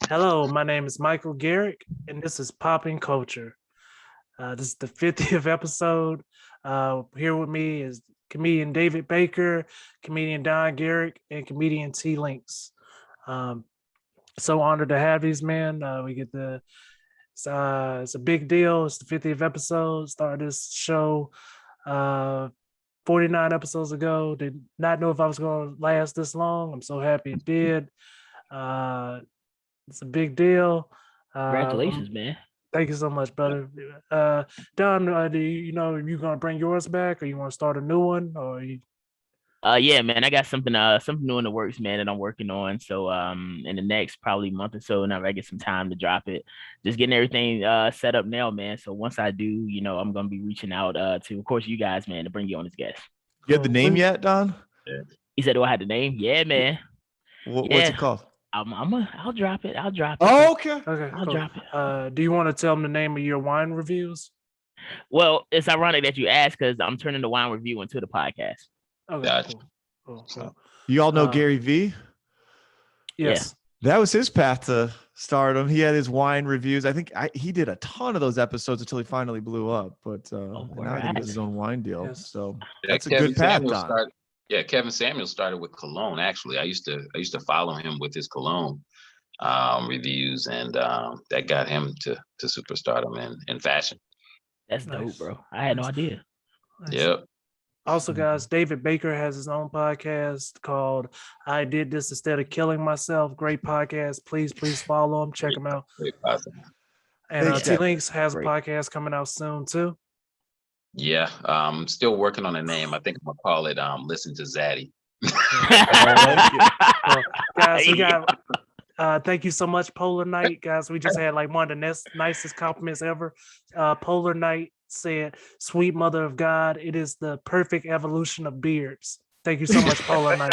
Hello, my name is Michael Garrick, and this is PoppinCulture. This is the 50th episode. Here with me is comedian David Bakker, comedian Don Garrett, and comedian Tlink. Um, so honored to have these men. We get the it's a big deal. It's the 50th episode. Started this show 49 episodes ago. Did not know if I was going to last this long. I'm so happy it did. It's a big deal. Congratulations, man. Thank you so much, brother. Don, do you know if you're gonna bring yours back, or you want to start a new one, or you... Yeah, man, I got something new in the works, man, that I'm working on. So in the next probably month or so, now I get some time to drop it. Just getting everything set up now, man. So once I do, I'm gonna be reaching out to, of course, you guys, man, to bring you on as guest. You have the name yet, Don? Yeah. He said, "Do I have the name?" Yeah, man. What's it called? I'll drop it. Oh, okay. I'll drop it. Do you want to tell them the name of your wine reviews? Well, it's ironic that you asked because I'm turning the wine review into the podcast. Okay, Gotcha. cool. You all know Gary V? Yes. Yeah. That was his path to stardom. He had his wine reviews. I think he did a ton of those episodes until he finally blew up. But now he has his own wine deal. Yes. So Yeah, that's a good path, Don. Kevin Samuel started with cologne. Actually, I used to follow him with his cologne reviews, and that got him to superstardom in fashion. That's Nice. dope, bro. I had no idea. Nice. Yep. Also, guys, David Bakker has his own podcast called "I Did This Instead of Killing Myself." Great podcast. Please follow him. Check him out. Great podcast. And Thanks, Tlink has a Great. podcast coming out soon too. Yeah. Still working on a name. I think I'm gonna call it Listen to Zaddy. Well, guys, we got thank you so much, Polar Night. Guys, we just had like one of the nicest compliments ever. Polar Night said, "Sweet mother of God, it is the perfect evolution of beards." Thank you so much, Polar Night.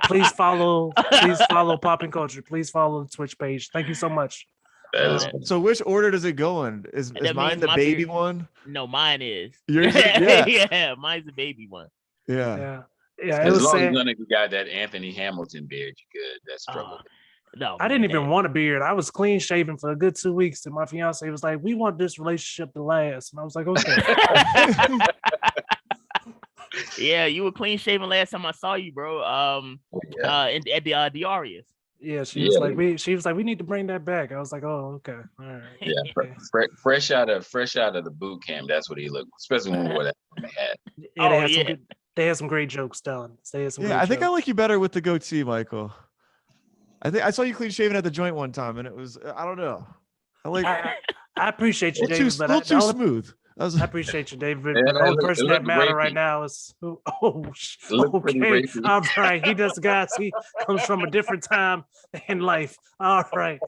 Please follow PoppinCulture. Please follow the Twitch page. Thank you so much. That is So which order does it go in? Is That mine means the my baby beard- one? No, mine is. Yours is- yeah. Yeah, mine's the baby one. Yeah. Yeah. It as was long sad. as none of you got that Anthony Hamilton beard, you're good. That's trouble. No, I didn't man, even want a beard. I was clean shaven for a good 2 weeks, and my fiance was like, "We want this relationship to last," and I was like, "Okay." Yeah, you were clean shaven last time I saw you, bro. At the Diarius. Yeah, she was like, "We need to bring that back." I was like, "Oh, okay, all right." Yeah, fresh out of the boot camp. That's what he looked, especially when we wore that hat. Yeah, they had some great jokes done. They had some. Yeah, great I think I jokes. like you better with the goatee, Michael. I think I saw you clean shaven at the joint one time, and it was I don't know. I appreciate you, a little David, too, little too smooth. I appreciate you, David. Yeah, But the only it person looked that matter rapey. right now is looked pretty okay. rapey. All right, he does, guys. He comes from a different time in life. All right.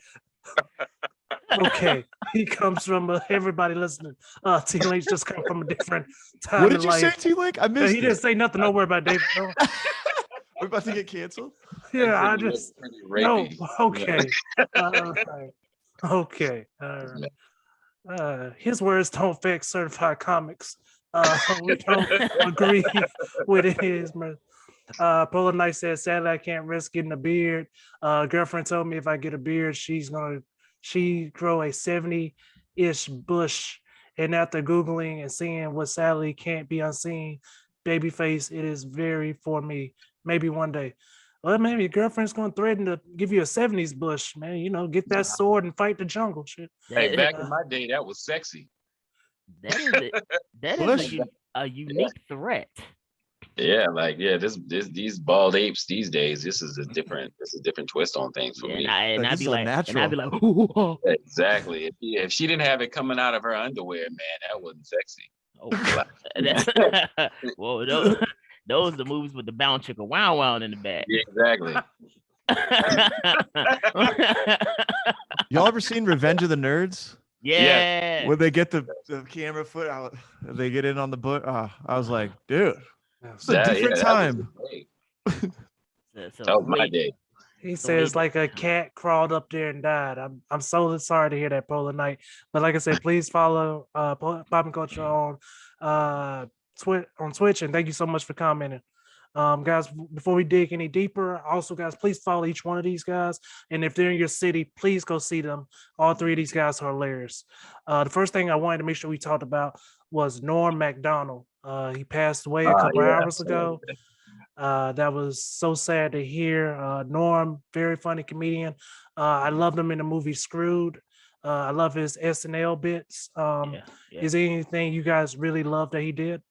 Okay, he comes from everybody listening. T-Link just come from a different time What in did you life. say, T-Link? I missed He didn't say nothing. Don't worry about David. No. We're about to get canceled. Yeah, I It looked just pretty no. rapey. Okay. All right. Okay. All right. His words don't affect certified comics. We don't agree with his. Polar Knight says, "Sadly, I can't risk getting a beard. Girlfriend told me if I get a beard, she grow a 70-ish bush. And after Googling and seeing what sadly can't be unseen, babyface, it is very for me. Maybe one day." Well, maybe your girlfriend's gonna threaten to give you a 70s bush, man. Get that sword and fight the jungle. Shit. Hey, back in my day, that was sexy. That is a unique threat. Yeah, these bald apes these days. This is a different twist on things for me. And Like, I'd this be is like, unnatural. "Ooh." Exactly. If she didn't have it coming out of her underwear, man, that wasn't sexy. Oh, whoa, those are the movies with the bound chicka wow wow in the back. Yeah, exactly. Y'all ever seen Revenge of the Nerds? Yeah. Where they get the camera foot out, they get in on the boat. I was like, dude, it's a different time. That was my day. He says like a cat crawled up there and died. I'm so sorry to hear that, Polar Night. But like I said, please follow PoppinCulture on Twitch, and thank you so much for commenting. Guys, before we dig any deeper, also, guys, please follow each one of these guys. And if they're in your city, please go see them. All three of these guys are hilarious. The first thing I wanted to make sure we talked about was Norm Mcdonald. He passed away a couple hours ago. That was so sad to hear. Norm, very funny comedian. I loved him in the movie Screwed. I love his SNL bits. Is there anything you guys really love that he did?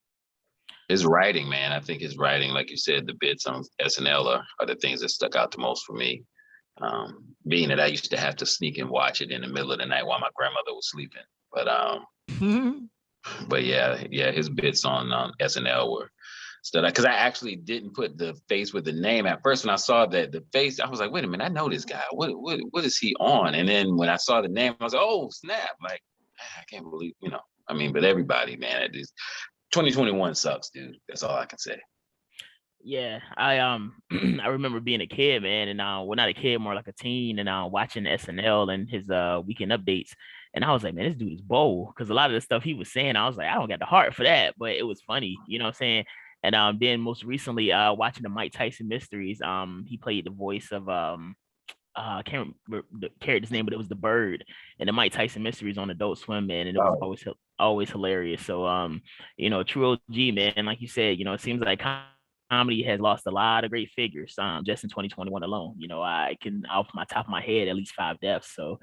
His writing, man. I think his writing, like you said, the bits on SNL are the things that stuck out the most for me. Being that I used to have to sneak and watch it in the middle of the night while my grandmother was sleeping. But yeah, his bits on SNL were stuff, because I actually didn't put the face with the name at first. When I saw that the face, I was like, wait a minute, I know this guy. What is he on? And then when I saw the name, I was like, oh snap! Like, I can't believe, I mean, but everybody, man, it is 2021 sucks, dude. That's all I can say. Yeah, I I remember being a kid, man, and well, not a kid, more like a teen, and watching SNL and his weekend updates, and I was like, man, this dude is bold, because a lot of the stuff he was saying, I was like, I don't got the heart for that, but it was funny, you know what I'm saying? And then most recently, watching the Mike Tyson Mysteries, he played the voice of I can't remember the character's name, but it was the bird and the Mike Tyson Mysteries on Adult Swim, man, and it was always hilarious. So true OG, man, like you said, it seems like comedy has lost a lot of great figures just in 2021 alone. I can, off my top of my head, at least 5 deaths. So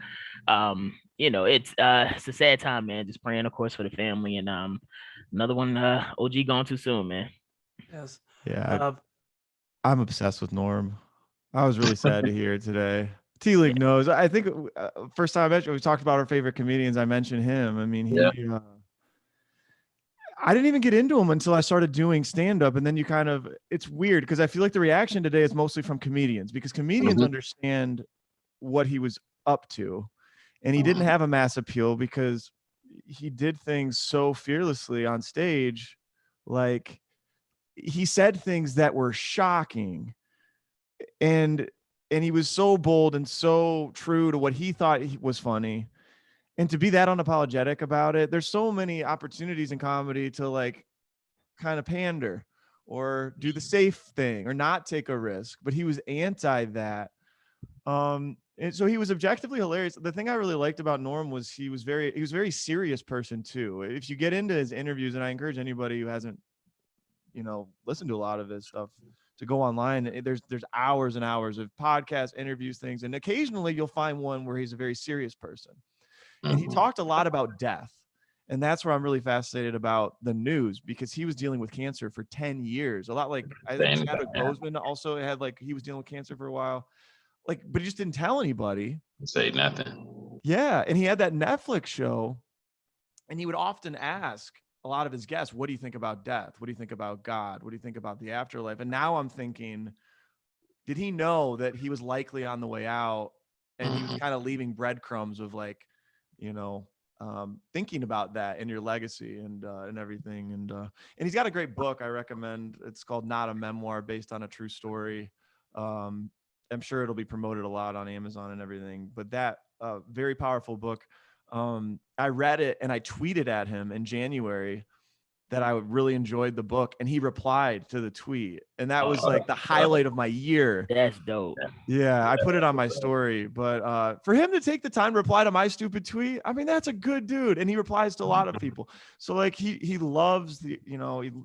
it's a sad time, man. Just praying, of course, for the family, and another one, OG gone too soon, man. Yes. Yeah, I'm obsessed with Norm. I was really sad to hear it today. Tlink knows. I think first time I mentioned, we talked about our favorite comedians, I mentioned him. I mean, I didn't even get into him until I started doing stand-up, and then it's weird because I feel like the reaction today is mostly from comedians, because comedians understand what he was up to, and he didn't have a mass appeal because he did things so fearlessly on stage. Like, he said things that were shocking, and he was so bold and so true to what he thought was funny, and to be that unapologetic about it. There's so many opportunities in comedy to like kind of pander or do the safe thing or not take a risk, but he was anti that. And so he was objectively hilarious. The thing I really liked about Norm was he was a very serious person too. If you get into his interviews, and I encourage anybody who hasn't listened to a lot of his stuff to go online. There's hours and hours of podcasts, interviews, things, and occasionally you'll find one where he's a very serious person. And he talked a lot about death. And that's where I'm really fascinated about the news, because he was dealing with cancer for 10 years. A lot like, I think Chadwick Boseman also had, like, he was dealing with cancer for a while. Like, but he just didn't tell anybody. Say nothing. Yeah. And he had that Netflix show, and he would often ask a lot of his guests, what do you think about death? What do you think about God? What do you think about the afterlife? And now I'm thinking, did he know that he was likely on the way out, and he was kind of leaving breadcrumbs of like, thinking about that in your legacy and everything. And he's got a great book I recommend. It's called Not a Memoir, based on a true story. I'm sure it'll be promoted a lot on Amazon and everything, but that very powerful book. I read it and I tweeted at him in January that I really enjoyed the book, and he replied to the tweet, and that was like the highlight of my year. That's dope. Yeah, I put it on my story, but for him to take the time to reply to my stupid tweet, I mean, that's a good dude, and he replies to a lot of people. So like he loves he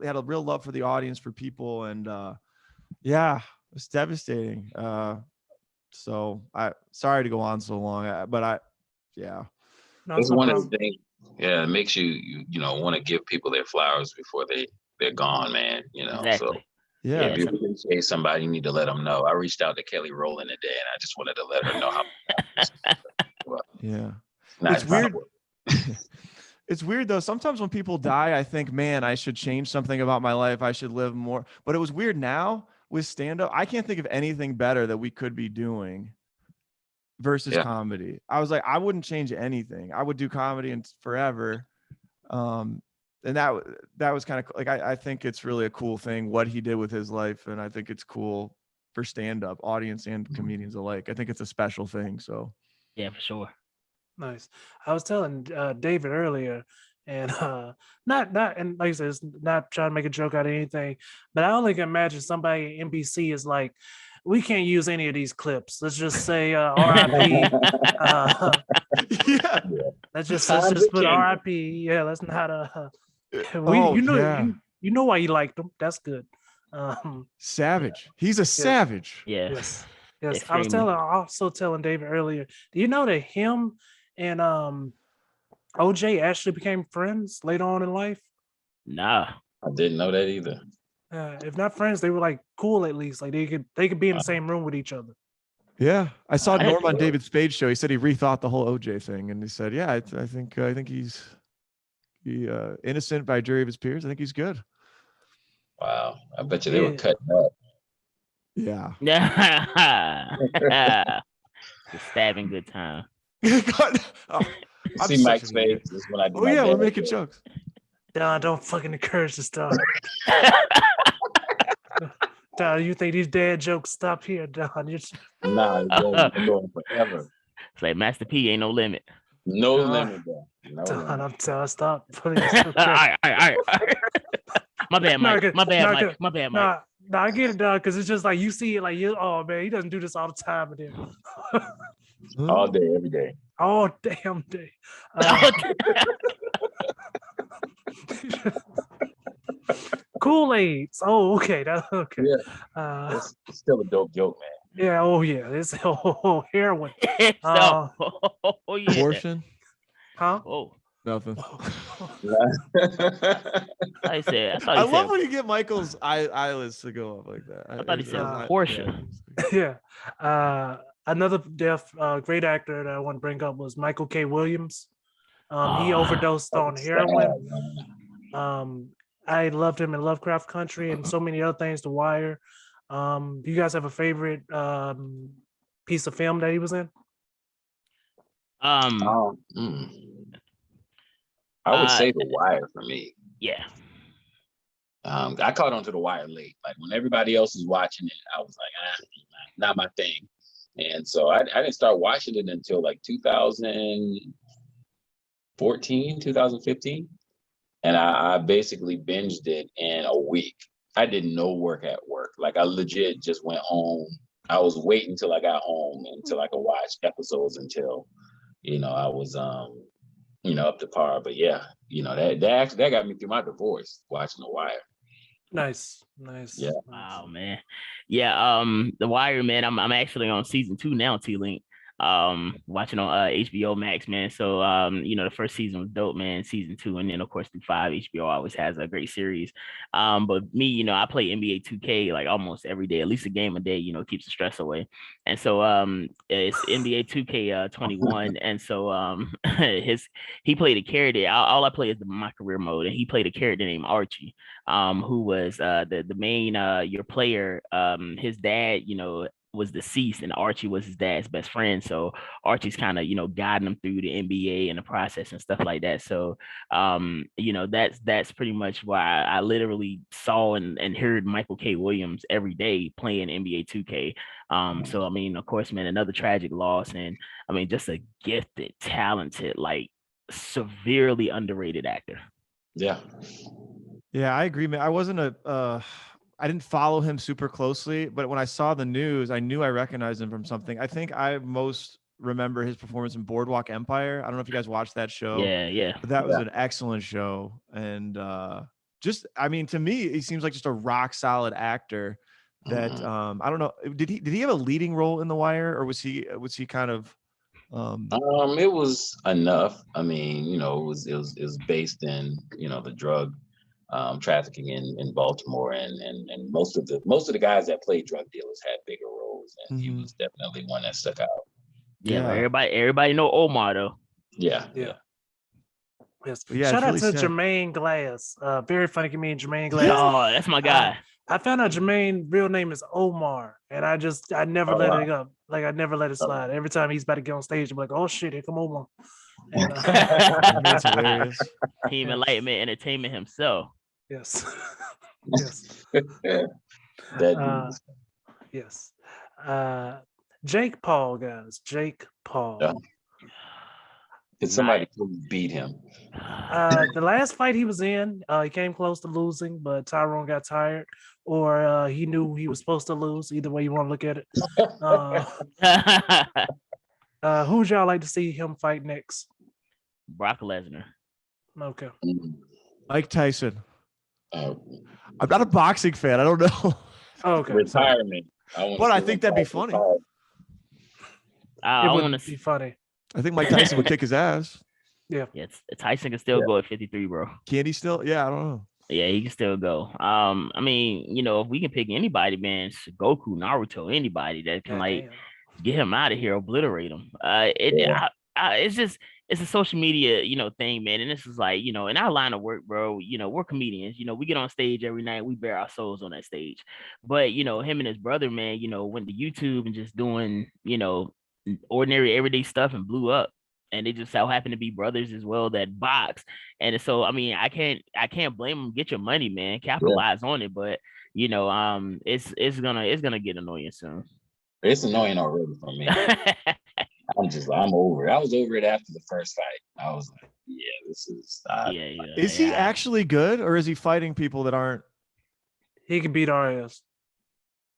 had a real love for the audience, for people, and it's devastating. So sorry to go on so long, but it's one of the things. Yeah, it makes you want to give people their flowers before they're gone, man. Exactly. So if you appreciate somebody, you need to let them know. I reached out to Kelly Rowland today, and I just wanted to let her know how. It's weird. It's weird though. Sometimes when people die, I think, man, I should change something about my life. I should live more. But it was weird now with stand-up. I can't think of anything better that we could be doing versus comedy. I was like, I wouldn't change anything. I would do comedy and forever. And that was kind of like, I think it's really a cool thing what he did with his life, and I think it's cool for stand-up audience and comedians alike. I think it's a special thing. So yeah, for sure. Nice. I was telling David earlier, And not and like I said, it's not trying to make a joke out of anything, but I only can imagine somebody at NBC is like, we can't use any of these clips. Let's just say RIP. Yeah. Let's just Times put are changing. RIP. Yeah, let's not Oh, you know yeah. you know why you liked them. That's good. Savage. He's a savage. Yeah. Yes. Yes. Extremely. Also telling David earlier, do you know that him and OJ actually became friends later on in life? Nah. I didn't know that either. If not friends, they were like cool at least. Like they could be in the same room with each other. Yeah, I saw I didn't Norm on know. David Spade's show. He said he rethought the whole OJ thing, and he said, "Yeah, I think he's innocent by jury of his peers. I think he's good." Wow. I bet you they were Yeah. cutting up. Yeah. The stabbing good time. God, oh, I'm See such Mike's an idiot. face. This is when I do Oh my yeah, we're dad making joke. jokes. Don't fucking encourage this stuff. Don, you think these dad jokes stop here, Don? Nah, they're going forever. It's like Master P ain't no limit. No Don, limit, bro. No Don, limit. I'm telling stop. Please. All right. My bad, Mike. No, My bad, no, Mike. My bad, Mike. No, I get it, Don, because it's just like you see it, like you. Oh man, he doesn't do this all the time, and then All day, every day. all damn day. Kool-Aids. Oh, okay. Okay. Yeah. It's still a dope joke, man. Yeah. Oh, yeah. It's heroin. So, oh yeah. Abortion? Huh? Oh, Nothing. I said. I love when you get Michael's eyelids to go up like that. I thought he said Yeah. portion. Yeah. Another deaf, great actor that I want to bring up was Michael K. Williams. He overdosed on heroin. I loved him in Lovecraft Country and so many other things. The Wire. Do you guys have a favorite piece of film that he was in? I would say The Wire for me. Yeah. I caught on to The Wire late. Like when everybody else was watching it, I was like, not my thing. And so I didn't start watching it until like 2014, 2015. And I basically binged it in a week. I did no work at work. Like I legit just went home. I was waiting until I got home until I could watch episodes until, I was up to par. But yeah, that got me through my divorce, watching The Wire. Nice. Yeah. Wow, man. Yeah. The Wire, man. I'm actually on season 2 now, Tlink. Watching on HBO Max, man. So the first season was dope, man. Season 2, and then of course through 5, HBO always has a great series. But me, I play NBA 2K like almost every day, at least a game a day, keeps the stress away. And so it's NBA 2K 21. And so he played a character. All I play is my career mode, and he played a character named Archie, who was the main your player. His dad, was deceased, and Archie was his dad's best friend. So Archie's kind of, guiding him through the NBA and the process and stuff like that. So, that's pretty much why I literally saw and heard Michael K. Williams every day playing NBA 2K. So, I mean, of course, man, another tragic loss. And I mean, just a gifted, talented, like severely underrated actor. Yeah. Yeah, I agree, man. I wasn't I didn't follow him super closely, but when I saw the news, I knew I recognized him from something. I think I most remember his performance in Boardwalk Empire. I don't know if you guys watched that show. Yeah. But that was an excellent show. And to me, he seems like just a rock solid actor that I don't know. Did he have a leading role in The Wire, or was he kind of it was enough. I mean, it was based in, the drug trafficking in Baltimore, and most of the guys that played drug dealers had bigger roles, and he was definitely one that stuck out. Yeah. Everybody know Omar though. Yeah. Yes. Yeah, Shout out really to sad. Jermaine Glass. Very funny comedian, Jermaine Glass. Oh, that's my guy. I found out Jermaine real name is Omar, and I never let it up. Like I never let it slide. Every time he's about to get on stage, I'm like, oh shit, here come Omar. And, That's hilarious. Team Enlightenment Entertainment himself. Yes. Yes. Jake Paul, guys. Jake Paul. Yeah. Did somebody beat him? The last fight he was in, he came close to losing, but Tyrone got tired, or he knew he was supposed to lose. Either way you want to look at it. Who would y'all like to see him fight next? Brock Lesnar. Okay. Mike Tyson. I'm not a boxing fan. I don't know. Okay. Retirement. But I think that'd be funny. I want to be see. funny. I think Mike Tyson would kick his ass. Yeah. Tyson can still go at 53, bro. Can he still? Yeah, I don't know. Yeah, he can still go. I mean, if we can pick anybody, man, Goku, Naruto, anybody that can get him out of here, obliterate him. It's a social media, thing, man. And this is like, in our line of work, bro, we're comedians, we get on stage every night, we bare our souls on that stage. But, him and his brother, man, went to YouTube and just doing, ordinary everyday stuff and blew up. And they just so happen to be brothers as well that box. And so, I mean, I can't blame them. Get your money, man. Capitalize on it. But, it's gonna get annoying soon. It's annoying already for me. I'm over it. I was over it after the first fight. I was like, yeah, this is Is he actually good, or is he fighting people that aren't? He can beat our ass.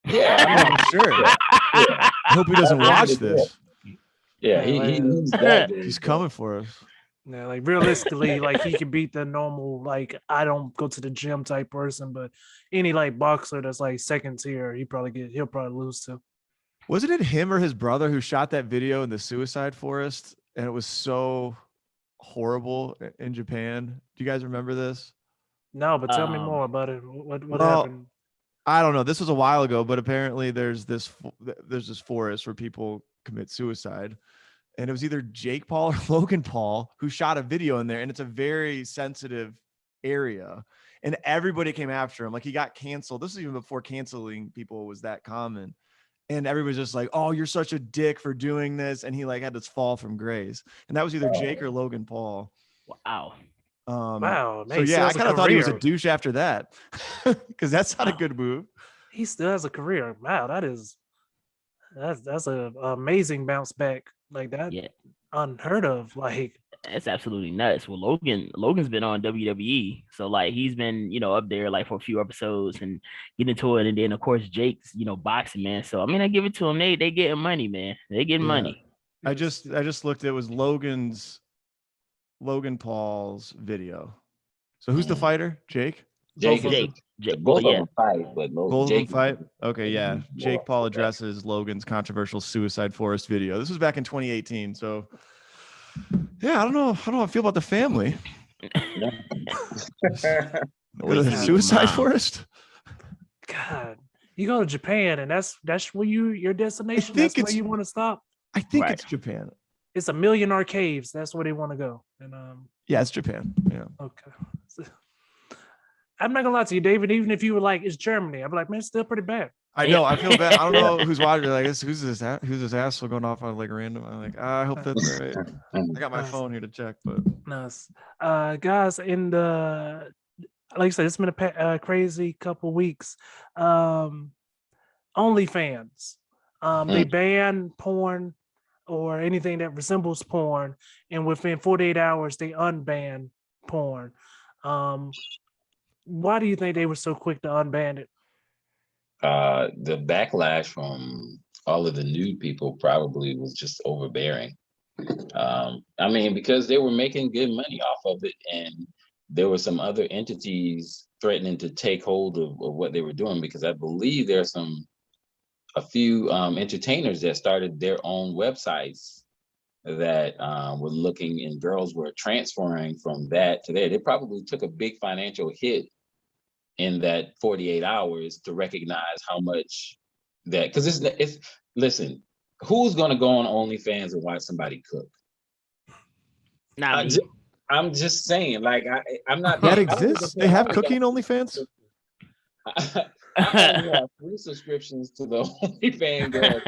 Yeah, I'm sure. Yeah. I hope he doesn't watch this. Yeah, he's coming for us. Yeah, like realistically, like he can beat the normal, like I don't go to the gym type person, but any like boxer that's like second tier, he'll probably lose to. Wasn't it him or his brother who shot that video in the suicide forest? And it was so horrible in Japan. Do you guys remember this? No, but tell me more about it. What happened? I don't know. This was a while ago, but apparently there's this forest where people commit suicide. And it was either Jake Paul or Logan Paul who shot a video in there. And it's a very sensitive area. And everybody came after him. Like he got canceled. This is even before canceling people was that common. And everybody's just like, oh, you're such a dick for doing this. And he like had this fall from grace. And that was either Jake or Logan Paul. Wow. Wow. So yeah, I kind of thought he was a douche after that. Because that's not a good move. He still has a career. Wow, that's an amazing bounce back. Like that. Yeah. Unheard of. Like that's absolutely nuts. Well, Logan's been on WWE, so like he's been up there like for a few episodes and getting into it, and then of course Jake's boxing, man. So I mean, I give it to him. They getting money, man. They getting money. I just looked. It was Logan Paul's video. So who's the fighter? Jake. Jake. Both of them fight, but Jake fight. Okay, yeah. Jake Paul addresses Logan's controversial suicide forest video. This was back in 2018. So. Yeah, I don't know how I feel about the family. Go to the suicide forest. God, you go to Japan, and that's where your destination. That's where you want to stop. I think it's Japan. It's a million caves. That's where they want to go. And yeah, it's Japan. Yeah. Okay. I'm not gonna lie to you, David. Even if you were like, it's Germany, I'd be like, man, it's still pretty bad. I know. I feel bad. I don't know who's watching. Like, who's this asshole going off on like random? I'm like, I hope that's right. I got my phone here to check, but nice. Guys, in the like I said, it's been a crazy couple weeks. OnlyFans, they ban porn or anything that resembles porn, and within 48 hours they unban porn. Why do you think they were so quick to unban it? The backlash from all of the nude people probably was just overbearing. I mean, because they were making good money off of it, and there were some other entities threatening to take hold of what they were doing, because I believe there's a few entertainers that started their own websites that were looking, and girls were transferring from that to there. They probably took a big financial hit in that 48 hours to recognize how much that, because it's listen, who's gonna go on OnlyFans and watch somebody cook? I'm just saying, like I'm not that exists. They have cooking OnlyFans. I have 3 subscriptions to the OnlyFans girls.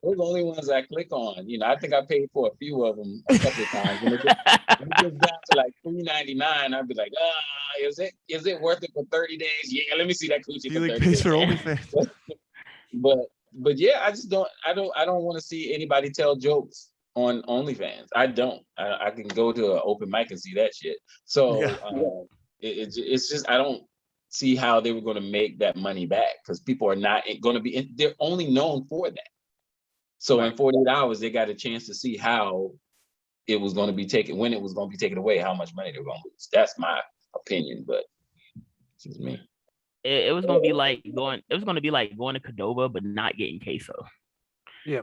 Those are the only ones I click on. I think I paid for a few of them a couple of times. When it gets down to like $3.99, I'd be like, is it worth it for 30 days? Yeah, let me see that coochie for 30 days. For OnlyFans. But yeah, I don't want to see anybody tell jokes on OnlyFans. I don't. I can go to an open mic and see that shit. So it's just I don't see how they were going to make that money back because people are not going to be. They're only known for that. So in 48 hours, they got a chance to see how it was going to be taken, when it was going to be taken away, how much money they were going to lose. That's my opinion, but it's just me. It was gonna be like going. It was gonna be like going to Cadova, but not getting queso. Yeah.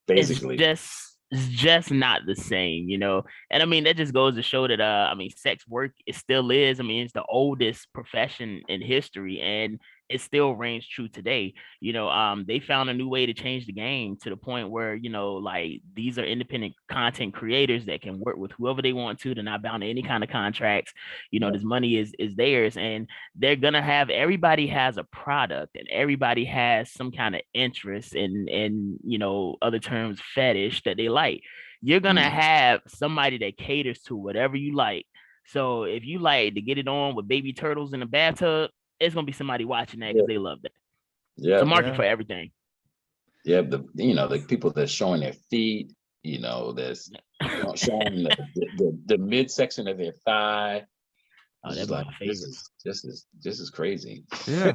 Basically. It's just not the same, you know. And I mean, that just goes to show that I mean, sex work, it still is. I mean, it's the oldest profession in history, and it still reigns true today. You know, they found a new way to change the game to the point where, you know, like these are independent content creators that can work with whoever they want to. They're not bound to any kind of contracts. You know, this money is theirs, and they're gonna have, everybody has a product, and everybody has some kind of interest in you know, other terms, fetish that they like. You're gonna have somebody that caters to whatever you like. So if you like to get it on with baby turtles in the bathtub, it's gonna be somebody watching that because they love that. Yeah, it's a market for everything. Yeah, the people that's showing their feet, you know, that's showing the midsection of their thigh. Oh, that's like, my favorite. This is crazy. Yeah.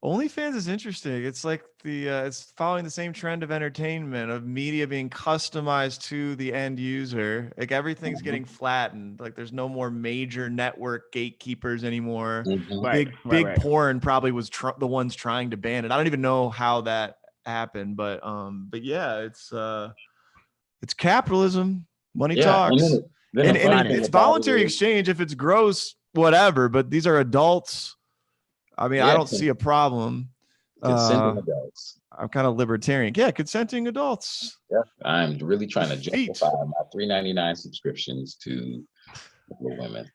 OnlyFans is interesting. It's like it's following the same trend of entertainment, of media being customized to the end user. Like everything's getting flattened. Like there's no more major network gatekeepers anymore. Big porn probably was the ones trying to ban it. I don't even know how that happened, but yeah, it's capitalism. Money talks. And it's voluntary exchange. If it's gross, whatever. But these are adults. I mean, I don't see a problem. Consenting adults. I'm kind of libertarian. Yeah, consenting adults. Yeah, I'm really trying to justify my $3.99 subscriptions to women.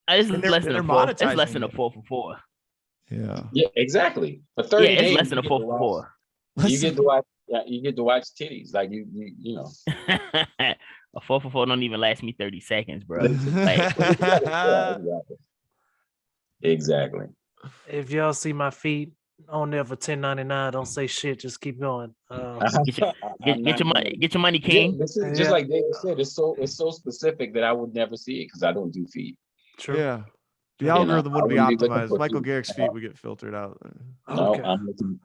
It's less than a 4. It's less than a 4 for 4. Yeah. Yeah, exactly. For 30 days, it's less than a 4 for 4. You get to watch. Yeah, you get to watch titties. Like you know. A 4 for 4 don't even last me 30 seconds, bro. Exactly. If y'all see my feet on there for $10.99, don't say shit. Just keep going. Get your money, King. Yeah, this is just like David said. It's so specific that I would never see it because I don't do feet. True. Yeah. The algorithm wouldn't be optimized. Michael Garrick's feet would get filtered out. No,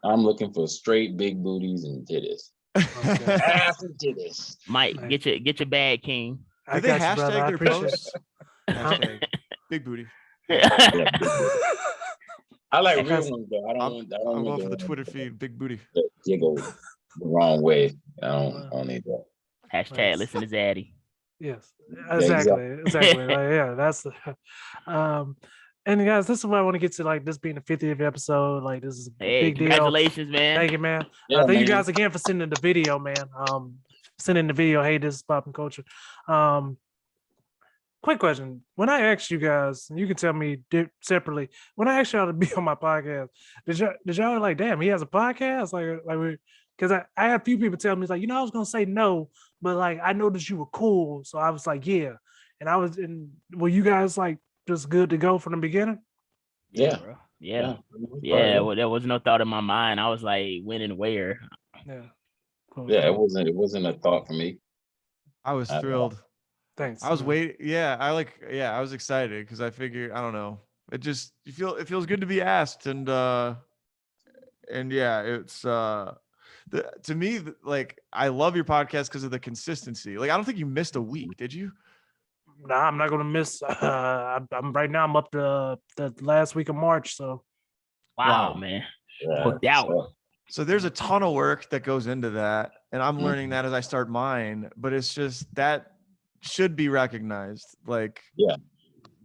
I'm looking for straight big booties and titties. Ass and titties. Mike, get your bag, King. Do they hashtag their posts? Hashtag big booty. I like real ones though. I'm going for the Twitter feed, big booty. Jiggle the wrong way. I don't need that. Hashtag listen to Zaddy. Yes, exactly. Like, that's the. And guys, this is what I want to get to. Like this being the 50th episode, like this is a big deal. Congratulations, man! Thank you, man. Thank you guys again for sending the video, man. Sending the video. Hey, this is PoppinCulture. Quick question. When I asked you guys, and you can tell me separately, when I asked y'all to be on my podcast, did y'all like, damn, he has a podcast? Like, because I had a few people tell me, like, you know, I was gonna say no, but like I know that you were cool, so I was like, yeah. And were you guys like just good to go from the beginning? Yeah, bro. Yeah. Well, there was no thought in my mind. I was like, when and where? Yeah. Cool. Yeah, it wasn't a thought for me. I was thrilled. Thanks. I was waiting. Yeah, I was excited because I figured, I don't know. It feels good to be asked, and yeah, it's to me, like, I love your podcast because of the consistency. Like, I don't think you missed a week, did you? Nah, I'm not gonna miss. I'm right now. I'm up to the last week of March. So, wow. Man. Yeah. So there's a ton of work that goes into that, and I'm learning that as I start mine. But it's just that should be recognized. Like,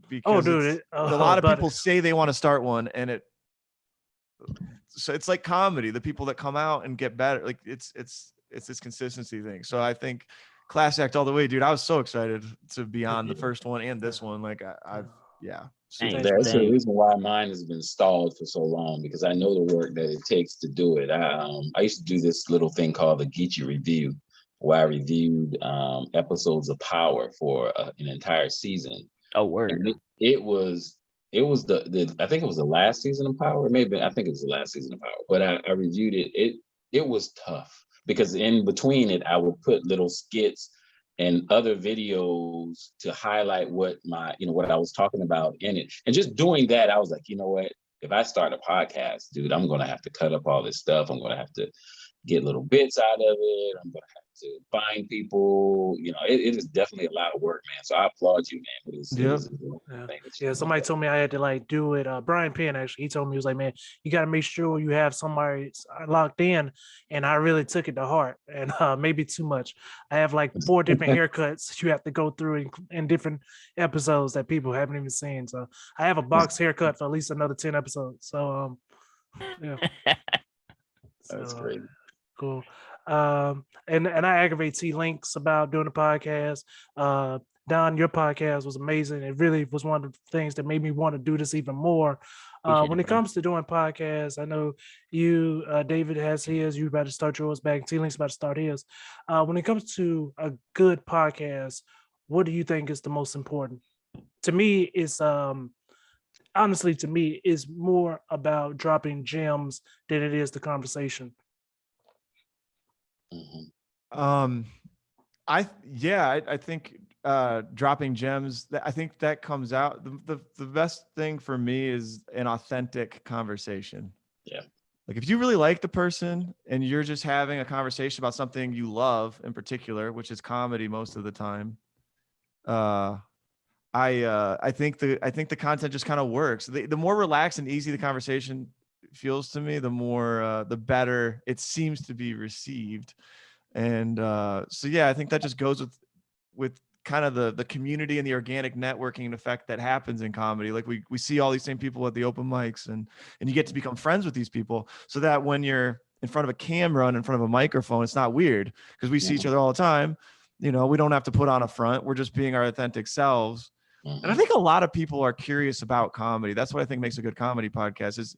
because a lot of people say they want to start one, and so it's like comedy. The people that come out and get better, like it's this consistency thing. So I think class act all the way, dude. I was so excited to be on the first one and this one. Like That's the reason why mine has been stalled for so long, because I know the work that it takes to do it. I used to do this little thing called the Geechee Review, where I reviewed episodes of Power for an entire season. Oh, word! And it was the I think it was the last season of Power. I think it was the last season of Power, but I reviewed it. It was tough because in between it, I would put little skits and other videos to highlight what what I was talking about in it. And just doing that, I was like, you know what? If I start a podcast, dude, I'm going to have to cut up all this stuff. I'm going to have to get little bits out of it. I'm going to have to find people. It is definitely a lot of work, man. So I applaud you, man. It is a Yeah. thing that Yeah, somebody told me I had to like do it. Brian Penn actually, he told me, he was like, man, you got to make sure you have somebody locked in. And I really took it to heart, and maybe too much. I have like 4 different haircuts you have to go through in different episodes that people haven't even seen. So I have a box haircut for at least another 10 episodes. So yeah. That's So, great. cool. And I aggravate Tlinks about doing the podcast. Don, your podcast was amazing. It really was one of the things that made me want to do this even more. When it comes to doing podcasts, I know you, David has his. You about to start yours back. T-Link's about to start his. When it comes to a good podcast, what do you think is the most important? To me, it's honestly, to me, is more about dropping gems than it is the conversation. I think dropping gems, I think that comes out. The best thing for me is an authentic conversation. Yeah. Like if you really like the person and you're just having a conversation about something you love in particular, which is comedy most of the time, I think the content just kind of works. The more relaxed and easy the conversation feels to me, the more the better it seems to be received. And so yeah, I think that just goes with kind of the community and the organic networking effect that happens in comedy. Like we see all these same people at the open mics, and you get to become friends with these people, so that when you're in front of a camera and in front of a microphone, it's not weird, because we see each other all the time. We don't have to put on a front. We're just being our authentic selves. And I think a lot of people are curious about comedy. That's what I think makes a good comedy podcast, is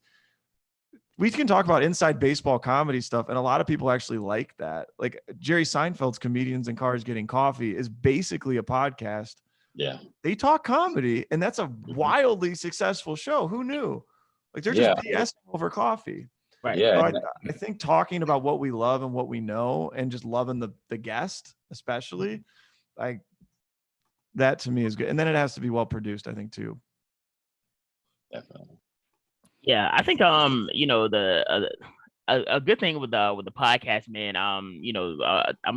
we can talk about inside baseball comedy stuff, and a lot of people actually like that. Like Jerry Seinfeld's Comedians in Cars Getting Coffee is basically a podcast. Yeah. They talk comedy, and that's a wildly successful show. Who knew? Like they're just BSing over coffee. Right. Yeah. So I think talking about what we love and what we know, and just loving the guest, especially, like that to me is good. And then it has to be well produced, I think, too. Definitely. Yeah, I think a good thing with the podcast, man. I'm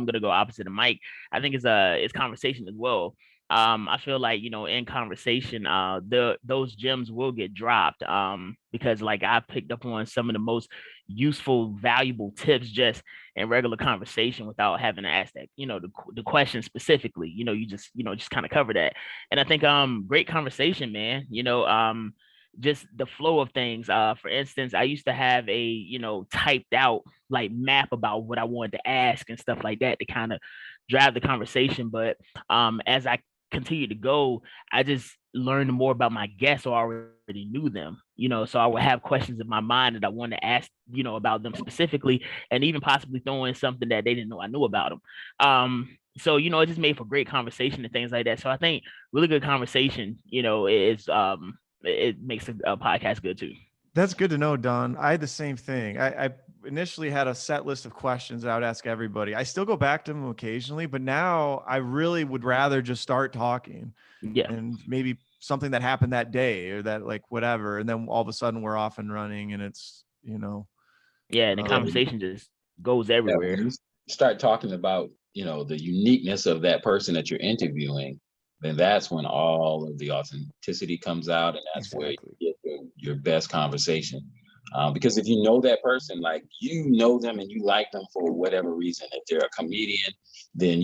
gonna go opposite of Mike. I think it's conversation as well. I feel like in conversation, those gems will get dropped. Because like I picked up on some of the most useful, valuable tips just in regular conversation without having to ask that the question specifically. You just kind of cover that, and I think great conversation, man. Just the flow of things. For instance, I used to have a typed out like map about what I wanted to ask and stuff like that to kind of drive the conversation. But as I continued to go, I just learned more about my guests, or I already knew them. So I would have questions in my mind that I wanted to ask about them specifically, and even possibly throw in something that they didn't know I knew about them. So it just made for great conversation and things like that. So I think really good conversation is it makes a podcast good too. That's good to know, Don. I had the same thing. I initially had a set list of questions that I would ask everybody. I still go back to them occasionally, but now I really would rather just start talking. Yeah. And maybe something that happened that day, or that like whatever. And then all of a sudden we're off and running, and it's, Yeah, and the conversation just goes everywhere. When you start talking about, the uniqueness of that person that you're interviewing, then that's when all of the authenticity comes out, and that's where you get your best conversation. Because if you know that person, like them and you like them for whatever reason, if they're a comedian, then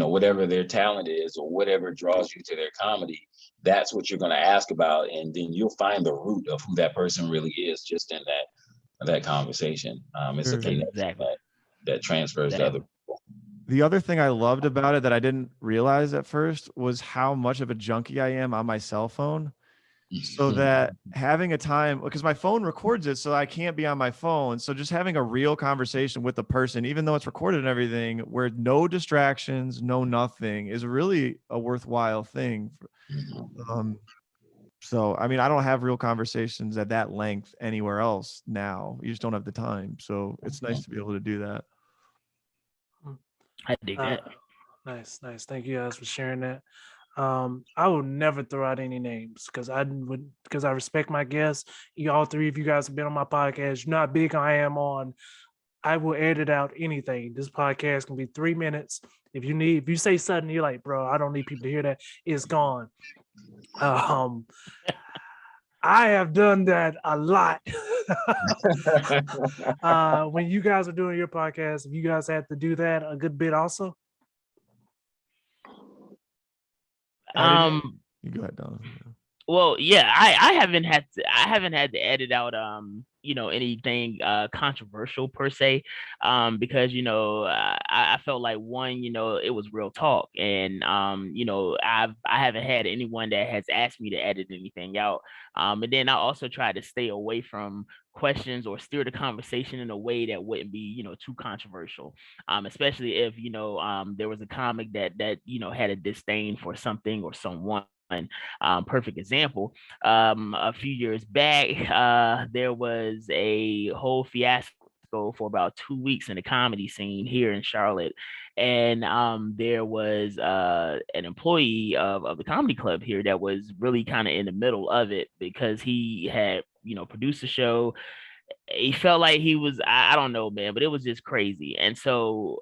whatever their talent is or whatever draws you to their comedy, that's what you're going to ask about, and then you'll find the root of who that person really is just in that conversation. It's a connection that transfers to other people. The other thing I loved about it that I didn't realize at first was how much of a junkie I am on my cell phone. So that having a time, because my phone records it, so I can't be on my phone. So just having a real conversation with the person, even though it's recorded and everything, where no distractions, no nothing, is really a worthwhile thing. So, I mean, I don't have real conversations at that length anywhere else now. You just don't have the time. So it's nice to be able to do that. I dig that. Nice. Thank you guys for sharing that. I will never throw out any names because I respect my guests. You all three of you guys have been on my podcast. You know how big I am on. I will edit out anything. This podcast can be 3 minutes. If you say something, you're like, bro, I don't need people to hear that. It's gone. I have done that a lot. When you guys are doing your podcast, if you guys had to do that a good bit also. You go ahead, Don. Well, yeah, I haven't had to edit out anything controversial per se, because I felt like one, it was real talk, and I haven't had anyone that has asked me to edit anything out, and then I also try to stay away from questions or steer the conversation in a way that wouldn't be too controversial, especially if there was a comic that had a disdain for something or someone. Perfect example. A few years back, there was a whole fiasco for about 2 weeks in the comedy scene here in Charlotte, and there was an employee of the comedy club here that was really kind of in the middle of it because he had produced a show. He felt like he was, I don't know, man, but it was just crazy. And so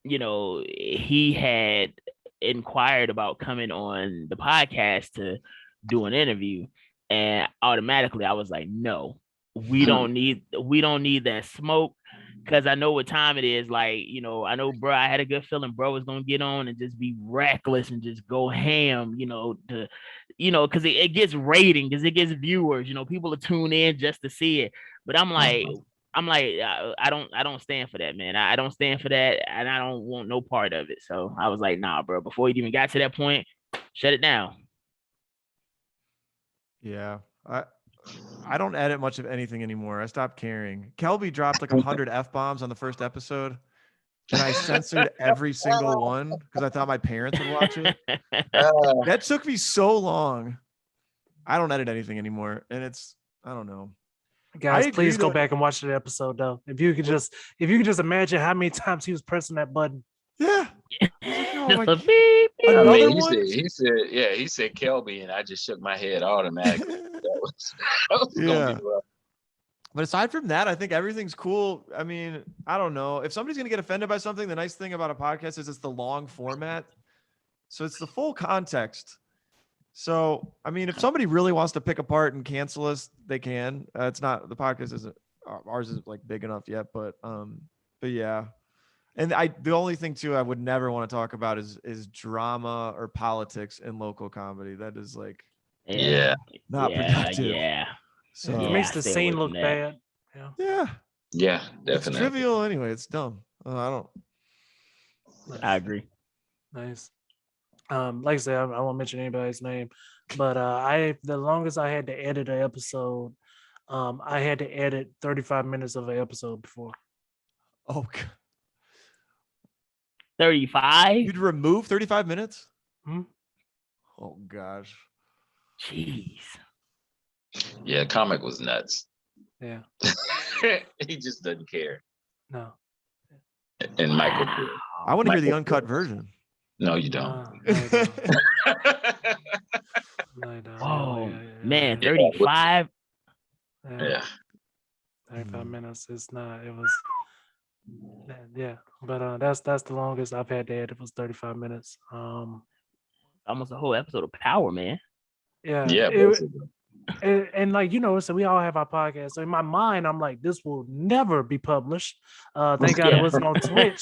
he had inquired about coming on the podcast to do an interview, and automatically I was like, no, we don't need that smoke, because I know what time it is. Like, I know, bro, I had a good feeling bro was gonna get on and just be reckless and just go ham, because it gets rating, because it gets viewers, people are tuning in just to see it. But I'm like, I don't stand for that, man. I don't stand for that, and I don't want no part of it. So I was like, nah, bro. Before you even got to that point, shut it down. Yeah, I don't edit much of anything anymore. I stopped caring. Kelby dropped like 100 F-bombs on the first episode, and I censored every single one because I thought my parents would watch it. That took me so long. I don't edit anything anymore, and I don't know. Guys, please go back and watch that episode though. If you could just imagine how many times he was pressing that button. Yeah. Another He said Kelby, and I just shook my head automatically. that was gonna be rough. But aside from that, I think everything's cool. I mean, I don't know. If somebody's gonna get offended by something, the nice thing about a podcast is it's the long format. So it's the full context. So, I mean, if somebody really wants to pick apart and cancel us, they can. It's not, the podcast isn't, ours isn't like big enough yet, but yeah. And the only thing too, I would never want to talk about is drama or politics in local comedy. That is like, not productive. Yeah. So it makes the scene look bad. Yeah. Yeah, definitely. It's trivial anyway. It's dumb. I agree. Nice. Like I said, I won't mention anybody's name, but the longest I had to edit an episode, I had to edit 35 minutes of an episode before. Oh, God. 35? You'd remove 35 minutes? Hmm? Oh, gosh. Jeez. Yeah, comic was nuts. Yeah. He just doesn't care. No. And Michael. I want to hear the uncut version. No, you don't. Oh, man, 35? Yeah. 35 minutes. It's not, it was, yeah. But that's the longest I've had to edit was 35 minutes. Almost a whole episode of Power, man. Yeah. Yeah. And like, so we all have our podcast. So in my mind, I'm like, this will never be published. Thank God it wasn't on Twitch.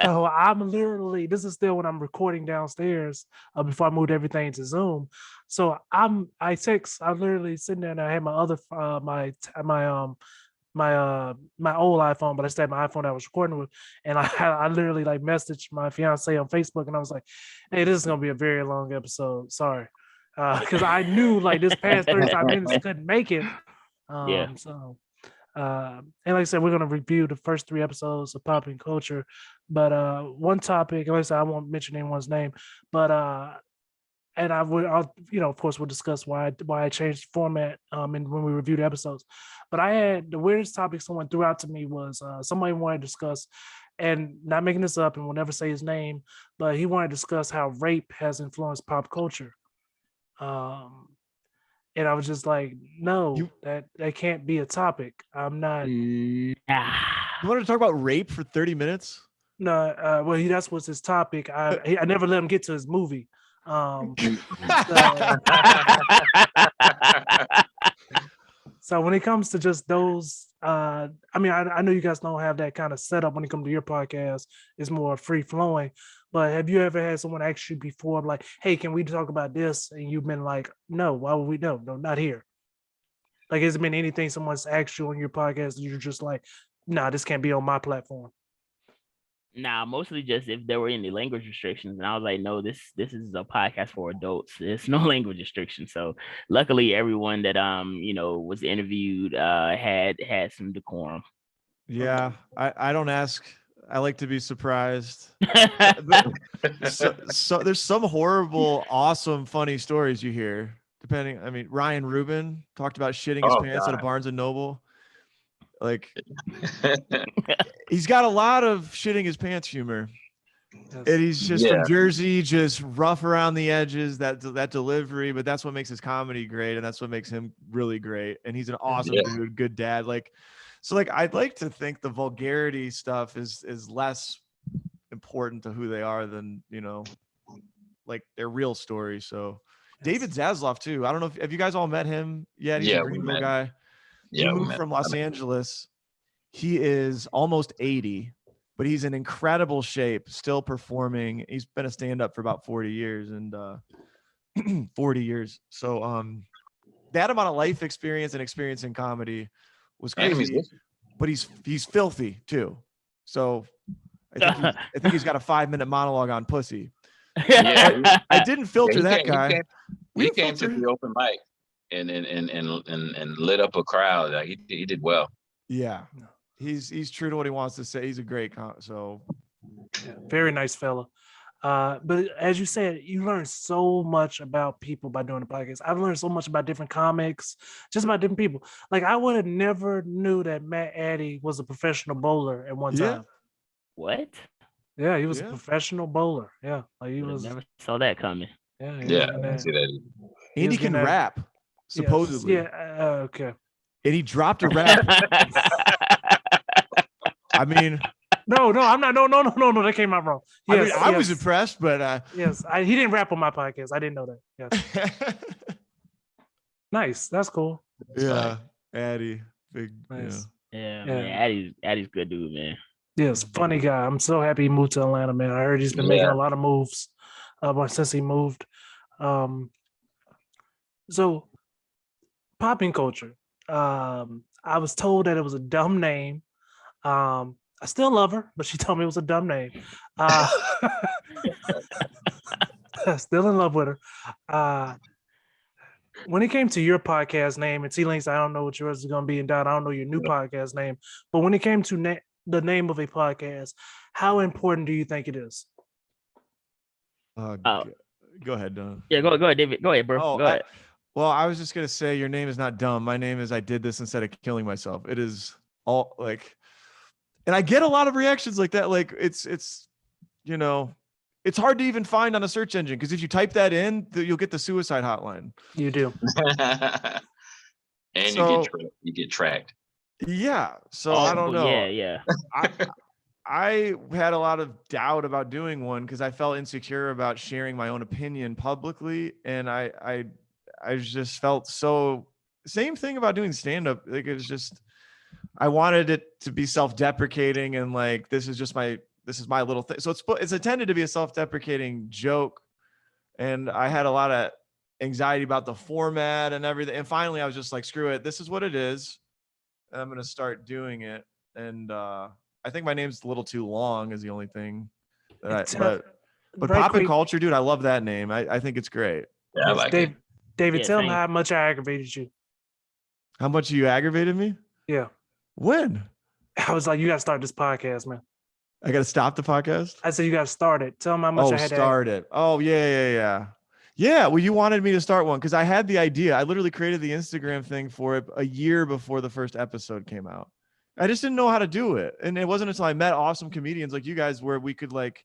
So I'm literally, this is still when I'm recording downstairs before I moved everything to Zoom. So I'm literally sitting there and I had my other my old iPhone, but I still had my iPhone that I was recording with, and I literally like messaged my fiance on Facebook, and I was like, "Hey, this is gonna be a very long episode. Sorry." Because I knew like this past 35 minutes couldn't make it. So, and like I said, we're gonna review the first 3 episodes of PoppinCulture. But one topic, like I said, I won't mention anyone's name, but and I'll of course we'll discuss why I changed the format and when we review the episodes. But I had the weirdest topic someone threw out to me was somebody wanted to discuss, and not making this up, and we'll never say his name, but he wanted to discuss how rape has influenced pop culture. And I was just like, no, that can't be a topic. I'm not. You wanted to talk about rape for 30 minutes? No, well, that's what's his topic. I never let him get to his movie. So when it comes to just those, I mean, I know you guys don't have that kind of setup when it comes to your podcast. It's more free flowing. But have you ever had someone ask you before, like, hey, can we talk about this? And you've been like, no, why would we? No, not here. Like, has it been anything someone's asked you on your podcast that you're just like, nah, this can't be on my platform? Nah, mostly just if there were any language restrictions, and I was like, no, this is a podcast for adults. There's no language restrictions. So luckily, everyone that was interviewed had some decorum. Yeah, I don't ask. I like to be surprised. So there's some horrible, awesome, funny stories you hear. Depending, I mean, Ryan Rubin talked about shitting his pants at a Barnes and Noble. Like, he's got a lot of shitting his pants humor. Yes. And he's just from Jersey, just rough around the edges, that delivery, but that's what makes his comedy great, and that's what makes him really great. And he's an awesome dude, good dad. So I'd like to think the vulgarity stuff is less important to who they are than, like their real story. So David Zasloff too. I don't know have you guys all met him yet? He's a Greenville guy. He moved from Los Angeles. He is almost 80, but he's in incredible shape, still performing. He's been a stand-up for about 40 years and 40 years. So that amount of life experience and experience in comedy was crazy, but he's filthy too. So I think he's got a 5-minute monologue on pussy. Yeah, I didn't filter that guy. He came to the open mic and lit up a crowd. He did well. Yeah, he's true to what he wants to say. He's a great very nice fella. But as you said, you learn so much about people by doing the podcast. I've learned so much about different comics, just about different people. Like, I would have never knew that Matt Addy was a professional bowler at one time. What? Yeah, he was a professional bowler. Yeah, like he was. Never saw that coming. Yeah, I didn't see that. And he can rap, supposedly. Okay. And he dropped a rap. I mean. No, I'm not. No. That came out wrong. Yes, I was impressed, but yes, he didn't rap on my podcast. I didn't know that. Yes. Nice. That's cool. Yeah, Addy, big. Nice. Yeah, man. Addy's good dude, man. Yes, funny guy. I'm so happy he moved to Atlanta, man. I heard he's been making a lot of moves since he moved. So, PoppinCulture. I was told that it was a dumb name. I still love her, but she told me it was a dumb name. Still in love with her. When it came to your podcast name, and T-Links, I don't know what yours is going to be, and Don, I don't know your new podcast name, but when it came to the name of a podcast, how important do you think it is? Go ahead, Don. Yeah, go ahead, David. Go ahead, bro. Go ahead. Well, I was just going to say your name is not dumb. My name is I did this instead of killing myself. It is all like... And I get a lot of reactions like that. Like it's hard to even find on a search engine because if you type that in, you'll get the suicide hotline. You do. And you get tracked. Yeah. So I don't know. Yeah. I had a lot of doubt about doing one because I felt insecure about sharing my own opinion publicly, and I just felt so. Same thing about doing stand-up. Like it was just. I wanted it to be self-deprecating and like this is my little thing. So it's intended to be a self-deprecating joke, and I had a lot of anxiety about the format and everything. And finally, I was just like, screw it. This is what it is. And I'm gonna start doing it. And I think my name's a little too long. Is the only thing. But PoppinCulture, dude, I love that name. I think it's great. Yeah, I like it. David, tell him how much I aggravated you. How much you aggravated me? Yeah. When? I was like, you got to start this podcast, man. I got to stop the podcast? I said, you got to start it. Tell them how much I had start it. Oh, yeah. Yeah, well, you wanted me to start one because I had the idea. I literally created the Instagram thing for it a year before the first episode came out. I just didn't know how to do it. And it wasn't until I met awesome comedians like you guys where we could like,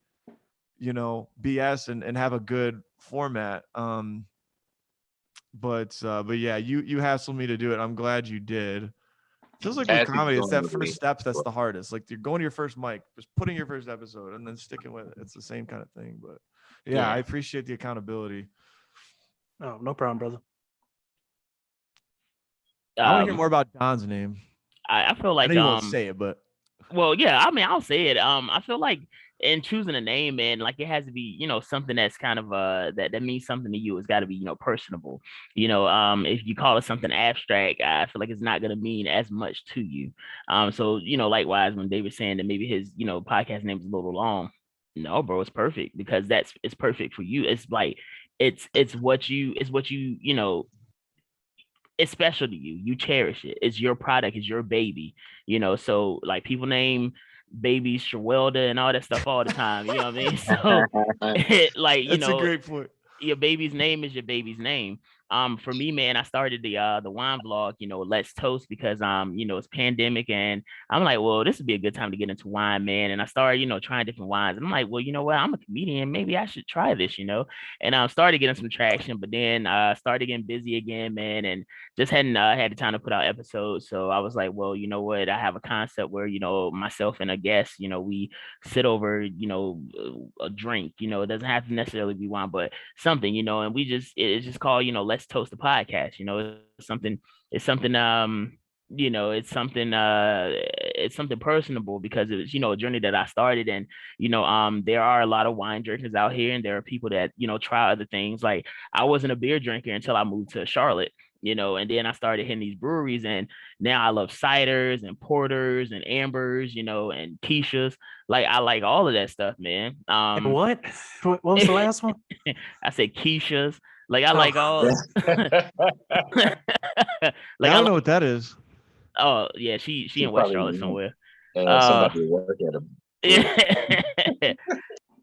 BS and have a good format. But yeah, you hassled me to do it. I'm glad you did. Feels like with comedy, it's that first step that's the hardest. Like you're going to your first mic, just putting your first episode and then sticking with it. It's the same kind of thing. But yeah. I appreciate the accountability. Oh, no problem, brother. I want to hear more about Don's name. I feel like I know you won't say it, but well, yeah, I mean, I'll say it. I feel like in choosing a name, man, like it has to be, something that's kind of that means something to you. It's got to be, personable. If you call it something abstract, I feel like it's not gonna mean as much to you. So likewise, when David's saying that maybe his, podcast name is a little long, no, bro, it's perfect because it's perfect for you. It's like it's what you it's special to you. You cherish it. It's your product. It's your baby. So like people name babies Shawelda and all that stuff all the time. You know what I mean? So like that's a great point. Your baby's name is your baby's name. For me, man, I started the wine vlog, Let's Toast, because it's pandemic and I'm like, well, this would be a good time to get into wine, man. And I started, trying different wines. And I'm like, well, you know what? I'm a comedian. Maybe I should try this, And I started getting some traction, but then started getting busy again, man, and just hadn't had the time to put out episodes. So I was like, well, you know what? I have a concept where, myself and a guest, we sit over, a drink, it doesn't have to necessarily be wine, but something, and it's just called, Let's Toast the Podcast. It's something it's something personable because it's, a journey that I started. And, there are a lot of wine drinkers out here and there are people that, try other things. Like I wasn't a beer drinker until I moved to Charlotte, and then I started hitting these breweries and now I love ciders and porters and ambers, and quiches. Like I like all of that stuff, man. And what was the last one? I said quiches. Like I like all like I don't know what that is. Oh yeah, she in West Charlotte somewhere. Somebody work at him.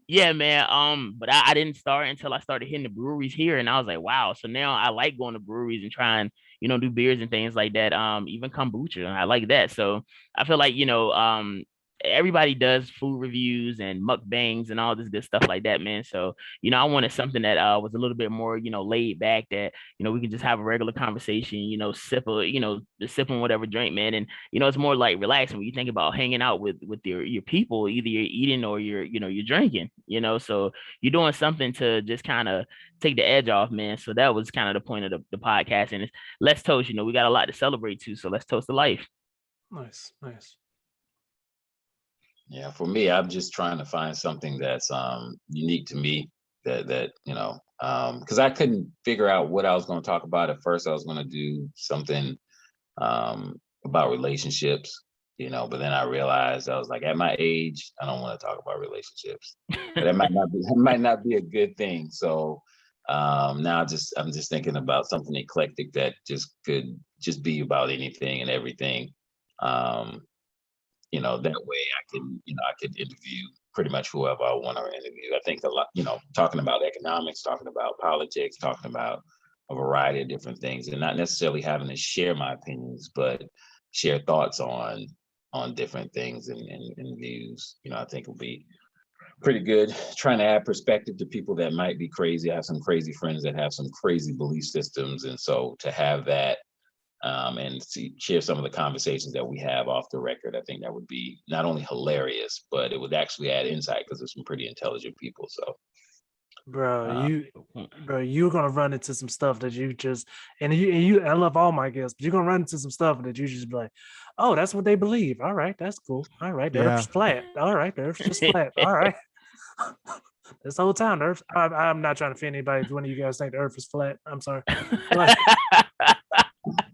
Yeah, man. But I didn't start until I started hitting the breweries here, and I was like, wow. So now I like going to breweries and trying, do beers and things like that. Even kombucha, I like that. So I feel like, everybody does food reviews and mukbangs and all this good stuff like that, man. So, I wanted something that was a little bit more, laid back that, we can just have a regular conversation, sip on whatever drink, man. And, it's more like relaxing when you think about hanging out with your people, either you're eating or you're drinking, so you're doing something to just kind of take the edge off, man. So that was kind of the point of the podcast. And it's Let's Toast, we got a lot to celebrate too. So let's toast to life. Nice. Yeah, for me, I'm just trying to find something that's unique to me that because I couldn't figure out what I was going to talk about. At first, I was going to do something about relationships, but then I realized I was like, at my age, I don't want to talk about relationships. But that might not be a good thing. So now I'm just thinking about something eclectic that just could just be about anything and everything. That way I could interview pretty much whoever I want to interview. I think a lot, talking about economics, talking about politics, talking about a variety of different things, and not necessarily having to share my opinions, but share thoughts on different things and views. I think will be pretty good. Trying to add perspective to people that might be crazy. I have some crazy friends that have some crazy belief systems, and so to have that and share some of the conversations that we have off the record, I think that would be not only hilarious, but it would actually add insight because there's some pretty intelligent people. So, you're gonna run into some stuff that you just and you. I love all my guests, but you're gonna run into some stuff that you just be like, oh, that's what they believe. All right, that's cool. All right, the Earth's flat. All right, the Earth's just flat. All right. This whole time, the Earth. I'm not trying to offend anybody. If one of you guys think the Earth is flat, I'm sorry. But,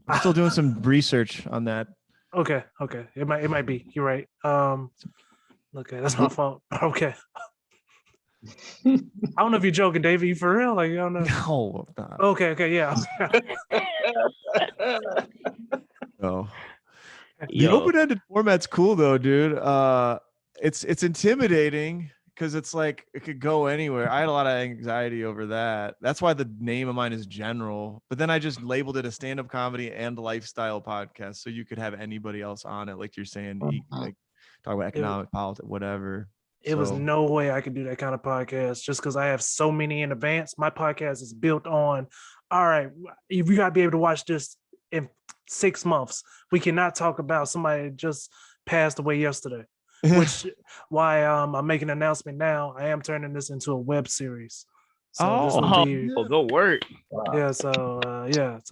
I'm still doing some research on that. Okay. It might be. You're right. Okay, that's my fault. Okay. I don't know if you're joking, David. You for real? Like, I don't know. No, I'm not. Okay, yeah. No. The open-ended format's cool though, dude. It's intimidating because it's like it could go anywhere. I had a lot of anxiety over that. That's why the name of mine is General. But then I just labeled it a stand-up comedy and lifestyle podcast, so you could have anybody else on it, like you're saying, like talk about economic, politics, whatever. It was no way I could do that kind of podcast just because I have so many in advance. My podcast is built on, all right, you got to be able to watch this in 6 months. We cannot talk about somebody that just passed away yesterday, which why I'm making an announcement now. I am turning this into a web series. So this will be go work. Yeah, so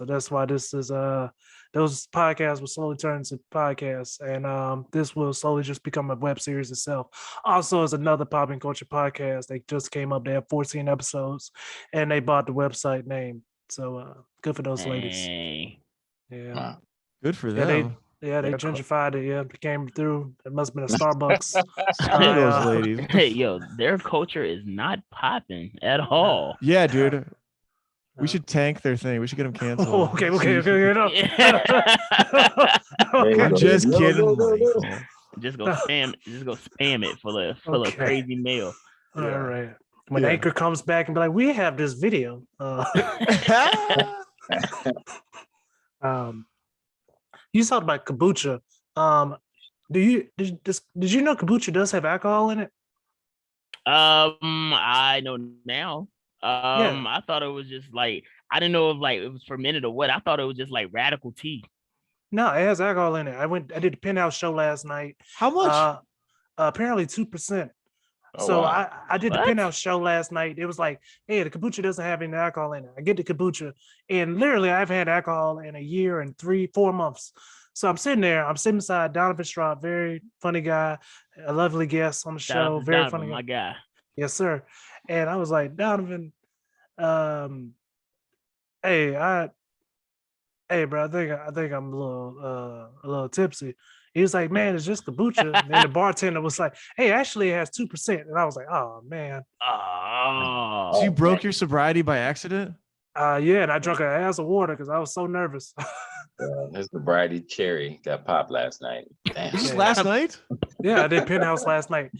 that's why this is those podcasts will slowly turn into podcasts, and this will slowly just become a web series itself. Also, is another PoppinCulture podcast. They just came up. They have 14 episodes, and they bought the website name. So good for those ladies. Yeah, good for them. They gentrified it. Yeah, it came through. It must have been a Starbucks. Those ladies. Hey, yo, their culture is not popping at all. Yeah, dude. We should tank their thing. We should get them canceled. Oh, okay. No. I'm just kidding. Just go spam it full of crazy mail. All right. When Anchor comes back and be like, we have this video. You talked about kombucha. Did you know kombucha does have alcohol in it? I know now. I thought it was just like, I didn't know if like it was fermented or what. I thought it was just like radical tea. No, it has alcohol in it. I did the Penthouse show last night. How much? Apparently 2%. Oh, so wow. I did the Penthouse show last night. It was like, hey, the kombucha doesn't have any alcohol in it. I get the kombucha, and literally I've had alcohol in a year and 3-4 months. So I'm sitting beside Donovan Straub, very funny guy, a lovely guest on the show, very funny my guy. Yes, sir. And I was like, Donovan, hey, bro, I think I'm a little tipsy. He was like, man, it's just kombucha. And the bartender was like, hey, actually it has 2%. And I was like, oh man. Oh. So you broke your sobriety by accident? Yeah, and I drank an ass of water because I was so nervous. His sobriety cherry got popped last night. Damn. This is last night? Yeah, I did Penthouse last night.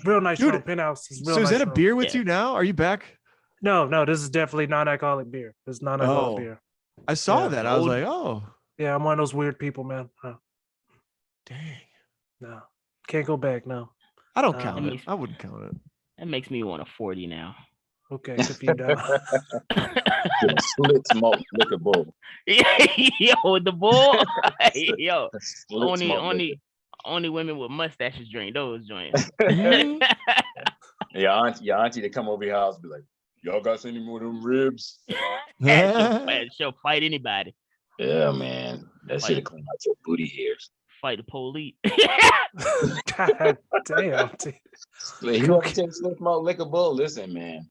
Real nice show. Penthouse is real. So is it a beer with you now? Are you back? No, this is definitely non-alcoholic beer. It's non-alcoholic beer. I saw that. I was like, oh. Yeah, I'm one of those weird people, man. Dang. No, can't go back. No, I don't count it. I wouldn't count it. That makes me want a 40 now. Okay, good for you, down. Split smoke liquor bull. Yo, the bull. Yo, only women with mustaches drink those joints. Your auntie to come over your house be like, y'all got any more of them ribs? She'll fight anybody. Yeah, man. That shit will come out your booty hairs. Fight the police. God damn. You want to take split smoke liquor bull? Listen, man.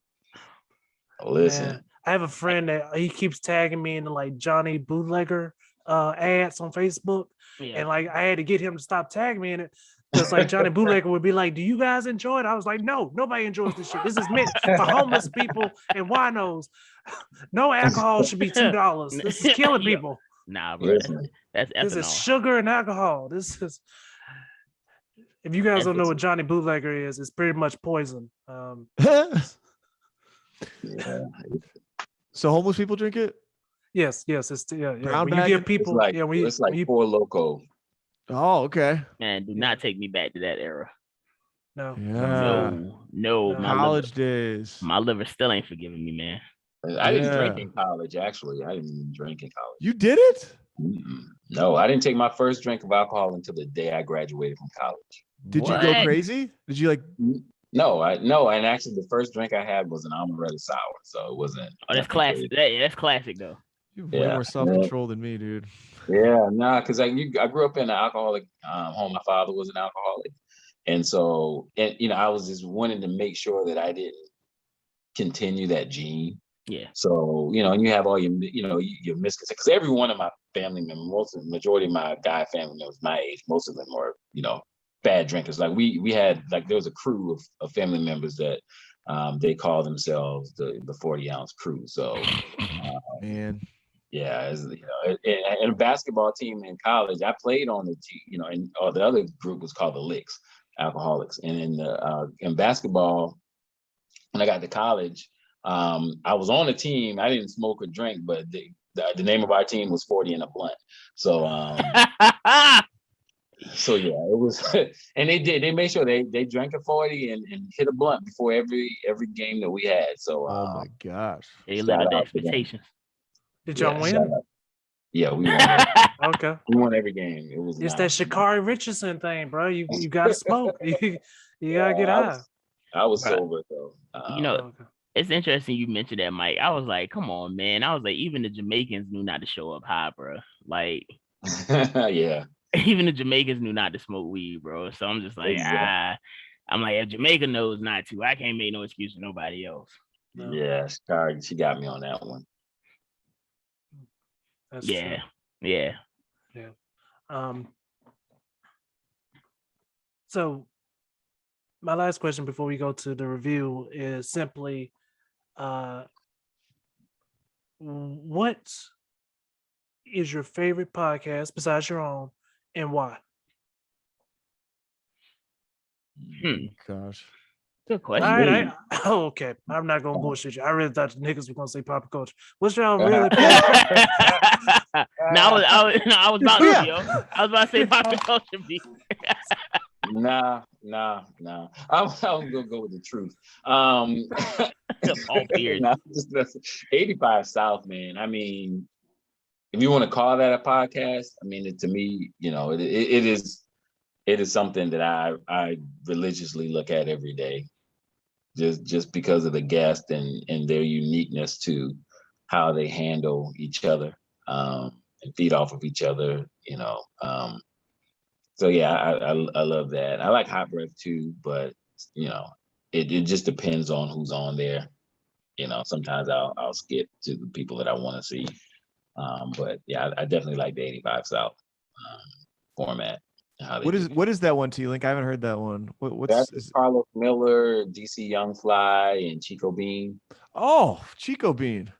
Listen. Man, I have a friend that he keeps tagging me into like Johnny Bootlegger ads on Facebook. Yeah. And like I had to get him to stop tagging me in it. Because like Johnny Bootlegger would be like, do you guys enjoy it? I was like, no, nobody enjoys this shit. This is meant for homeless people and winos. No alcohol should be $2. This is killing people. Nah, bro. That's ethanol. This is sugar and alcohol. This is, if you guys don't know what Johnny Bootlegger is, it's pretty much poison. Yeah. So homeless people drink it? Yes. It's when you give people, it's like Four Loko. Oh, okay. Man, do not take me back to that era. No. Yeah. No. College days. My liver still ain't forgiving me, man. I didn't drink in college, actually. I didn't even drink in college. You did it? No, I didn't take my first drink of alcohol until the day I graduated from college. Did you go crazy? Did you like? No, and actually the first drink I had was an amaretto sour, so it wasn't. Oh, that's classic. That's classic though. You're way more self-controlled than me, dude. Yeah, because I grew up in an alcoholic home. My father was an alcoholic, and so I was just wanting to make sure that I didn't continue that gene. Yeah. So and you have all your your misconceptions, because every one of my family members, majority of my guy family members my age, most of them were bad drinkers. Like we had there was a crew of family members that they call themselves the 40-ounce crew. So man. Yeah, and a basketball team in college, I played on the team, and the other group was called the Licks. alcoholics. And in basketball, when I got to college, I was on the team. I didn't smoke or drink, but the name of our team was 40 and a blunt. So so yeah, it was, and they made sure they drank a 40 and hit a blunt before every game that we had. So oh my gosh, they limited the expectations. Did y'all win? Yeah, we won. Okay, we won every game. It was it's that Sha'Carri Richardson thing, bro. You gotta smoke. You gotta get high. I was sober though. It's interesting you mentioned that, Mike. I was like, come on, man. I was like, even the Jamaicans knew not to show up high, bro. Like, yeah. Even the Jamaicans knew not to smoke weed, bro. So I'm just like, I'm like, if Jamaica knows not to, I can't make no excuse for nobody else. No. Yeah, she got me on that one. That's true. Yeah. So my last question before we go to the review is simply, what is your favorite podcast besides your own, and why? Gosh, good question. All right, okay. I'm not gonna bullshit you. I really thought the niggas were gonna say PoppinCulture. What's y'all really? I was about to, yo. I was about to say PoppinCulture. Nah. I'm gonna go with the truth. All weird. 85 South, man. I mean, if you want to call that a podcast, I mean, to me, it is something that I religiously look at every day, just because of the guest and their uniqueness to how they handle each other and feed off of each other, So yeah, I love that. I like Hot Breath too, but it just depends on who's on there. Sometimes I'll skip to the people that I want to see. But yeah, I definitely like the 85 South format. What is that one, Tlink? I haven't heard that one. That's Carlos Miller, DC Young Fly, and Chico Bean. Oh, Chico Bean.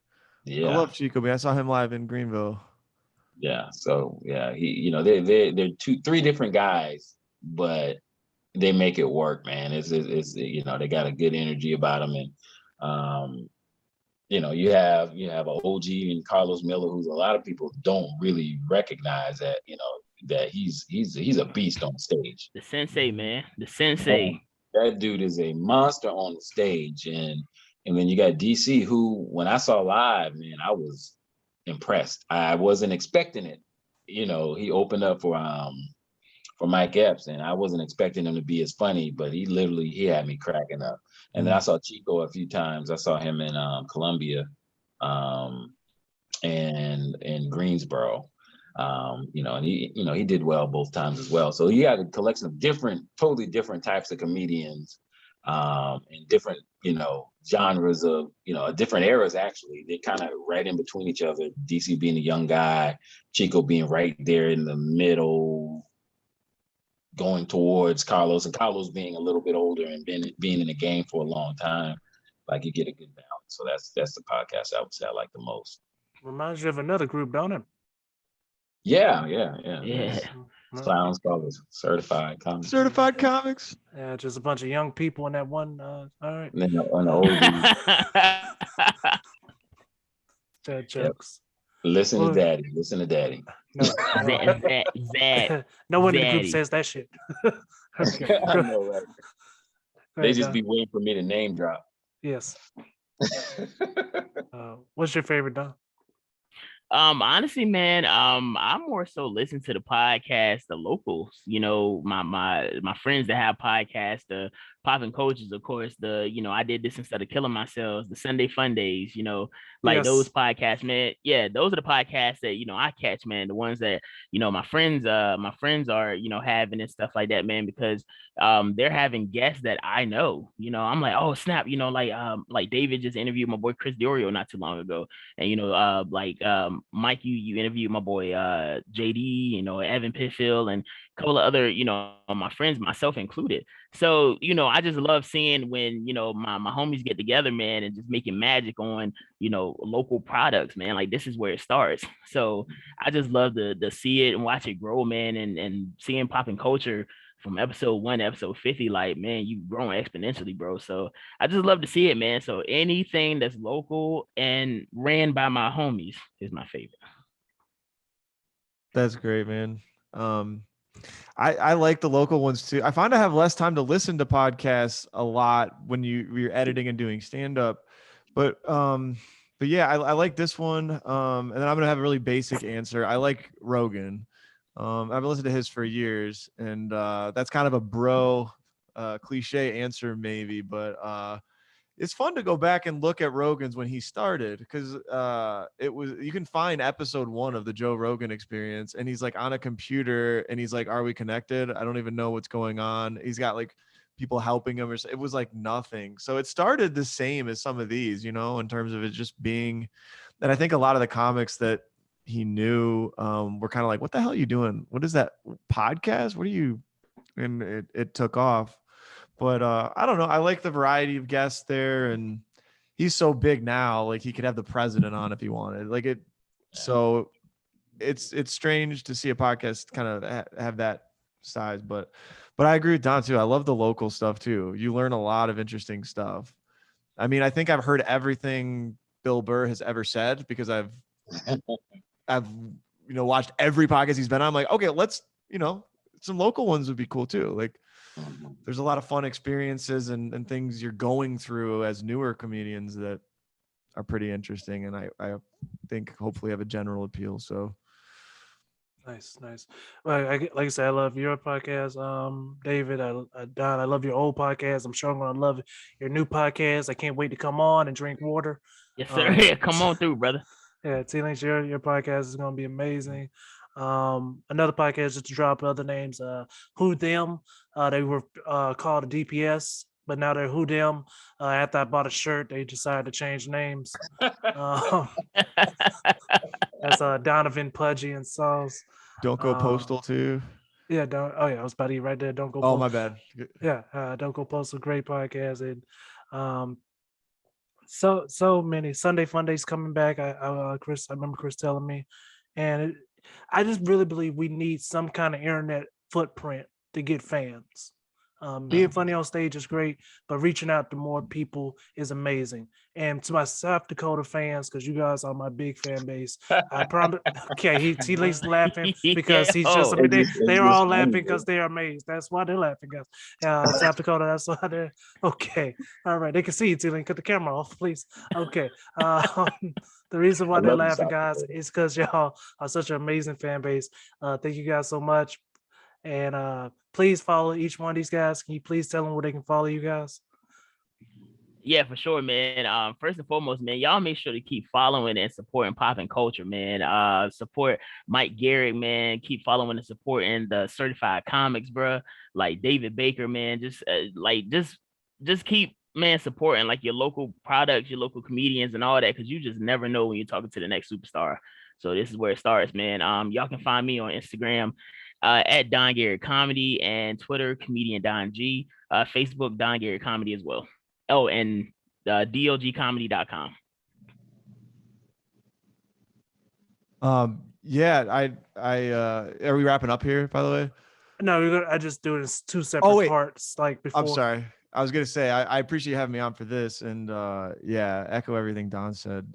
Yeah, I love Chico Bean. I saw him live in Greenville. Yeah, so yeah, they're three different guys, but they make it work, man. It's they got a good energy about them, and you have an OG and Carlos Miller, who's a lot of people don't really recognize that that he's a beast on stage. The sensei, man, the sensei. That dude is a monster on the stage, and then you got DC, who when I saw live, man, I was impressed. I wasn't expecting it. He opened up for Mike Epps, and I wasn't expecting him to be as funny, but he had me cracking up. And then I saw Chico a few times. I saw him in Columbia and in Greensboro. And he did well both times as well. So you had a collection of totally different types of comedians and different, genres of, different eras, actually. They're kind of right in between each other. DC being a young guy, Chico being right there in the middle, going towards Carlos, and Carlos being a little bit older and being in the game for a long time. Like, you get a good balance. So that's the podcast I would say I like the most. Reminds you of another group, don't it? Yeah. Clowns called us Certified Comics. Certified Comics. Yeah, just a bunch of young people in that one. All right. And then the old jokes. Listen to Daddy. No, no one in the group says that shit. Okay. I know, right? They just be waiting for me to name drop. Yes. What's your favorite, Don? Honestly, man, I more so listen to the podcast, the locals, my friends that have podcasts, the PoppinCultures, of course, I did this instead of killing myself, the Sunday Fun Days, those podcasts, man. Yeah, those are the podcasts that, I catch, man, the ones that, my friends are, having and stuff like that, man, because they're having guests that I know, I'm like, oh snap, like David just interviewed my boy Chris Diorio not too long ago. And Mike, you interviewed my boy JD, Evan Pitfield, and a couple of other, my friends, myself included. So, I just love seeing when, my homies get together, man, and just making magic on, local products, man. Like, this is where it starts. So I just love to see it and watch it grow, man, and seeing PoppinCulture from episode 1 to episode 50, like, man, you've grown exponentially, bro. So I just love to see it, man. So anything that's local and ran by my homies is my favorite. That's great, man. I like the local ones too. I find I have less time to listen to podcasts a lot when you're editing and doing stand up, but yeah, I like this one. And then I'm gonna have a really basic answer. I like Rogan. I've been listening to his for years, and that's kind of a bro cliche answer maybe, but it's fun to go back and look at Rogan's when he started, because you can find episode 1 of the Joe Rogan Experience, and he's like on a computer and he's like, are we connected? I don't even know what's going on. He's got like people helping him, it was like nothing. So it started the same as some of these, in terms of it just being, and I think a lot of the comics that he knew were kind of like, what the hell are you doing? What is that podcast? What are you? And it took off. But I don't know. I like the variety of guests there, and he's so big now. Like he could have the president on if he wanted. Like it. So it's strange to see a podcast kind of have that size. But I agree with Don too. I love the local stuff too. You learn a lot of interesting stuff. I mean, I think I've heard everything Bill Burr has ever said because I've watched every podcast he's been on. I'm like, okay, let's some local ones would be cool too. Like. There's a lot of fun experiences and things you're going through as newer comedians that are pretty interesting, and I think hopefully have a general appeal. So nice. Well, like I said, I love your podcast, David. Don, I love your old podcast. I'm sure I'm gonna love your new podcast. I can't wait to come on and drink water. Yes, sir. Yeah, come on through, brother. Yeah, Tlink, your podcast is gonna be amazing. Another podcast just to drop other names, Who Them. They were called a DPS, but now they're Who Them. After I bought a shirt, they decided to change names. That's Donovan, Pudgy, and Sauce. Don't Go Postal too. Yeah, I was about to eat right there. Don't Go Postal. Oh, my bad. Yeah, Don't Go Postal, great podcast. And so many Sunday Fun Days coming back. I remember Chris telling me, and I just really believe we need some kind of internet footprint to get fans. Being funny on stage is great, but reaching out to more people is amazing. And to my South Dakota fans, because you guys are my big fan base, I promise. Okay, he leaves laughing because he's just. They're all laughing because they're amazed. That's why they're laughing, guys. South Dakota, that's why they're okay. All right, they can see you, Tlink. Cut the camera off, please. Okay. The reason why they're laughing, guys, is because y'all are such an amazing fan base. Thank you guys so much. And please follow each one of these guys. Can you please tell them where they can follow you guys? Yeah, for sure, man. First and foremost, man, y'all make sure to keep following and supporting Poppinculture, man. Support Mike Garrick, man. Keep following and supporting the certified comics, bro. Like David Bakker, man. Just keep, man, supporting like your local products, your local comedians, and all that, because you just never know when you're talking to the next superstar. So this is where it starts, man. Y'all can find me on Instagram at Don Garrett Comedy, and Twitter comedian Don G. Facebook Don Garrett Comedy as well. Oh, and dogcomedy.com. Yeah, I are we wrapping up here, by the way? No, I just do it as 2 separate parts, like before. I'm sorry. I was gonna say I appreciate you having me on for this, and yeah, echo everything Don said.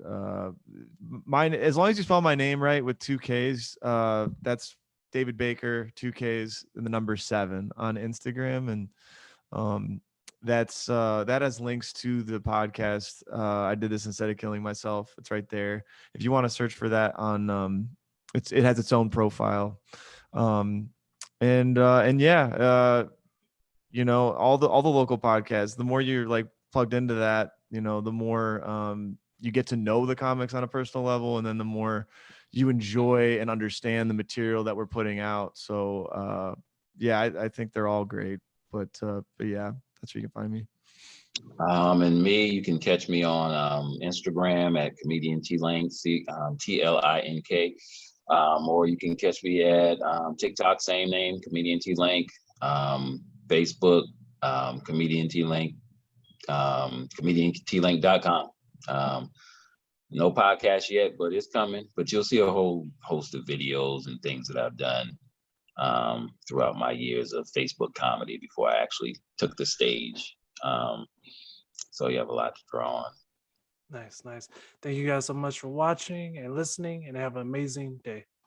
Mine, as long as you spell my name right with 2 Ks, that's David Bakker, 2 Ks, and the number 7 on Instagram, and that has links to the podcast. I did this instead of killing myself. It's right there. If you want to search for that on, it has its own profile, and yeah. All the local podcasts, the more you're like plugged into that, the more you get to know the comics on a personal level, and then the more you enjoy and understand the material that we're putting out. So yeah, I think they're all great, but yeah, that's where you can find me. And me, you can catch me on Instagram at comedian Tlink, Tlink, or you can catch me at TikTok, same name, comedian Tlink. Facebook, comedian Tlink, comediantlink.com. No podcast yet, but it's coming. But you'll see a whole host of videos and things that I've done throughout my years of Facebook comedy before I actually took the stage. So you have a lot to draw on. Nice. Thank you guys so much for watching and listening, and have an amazing day.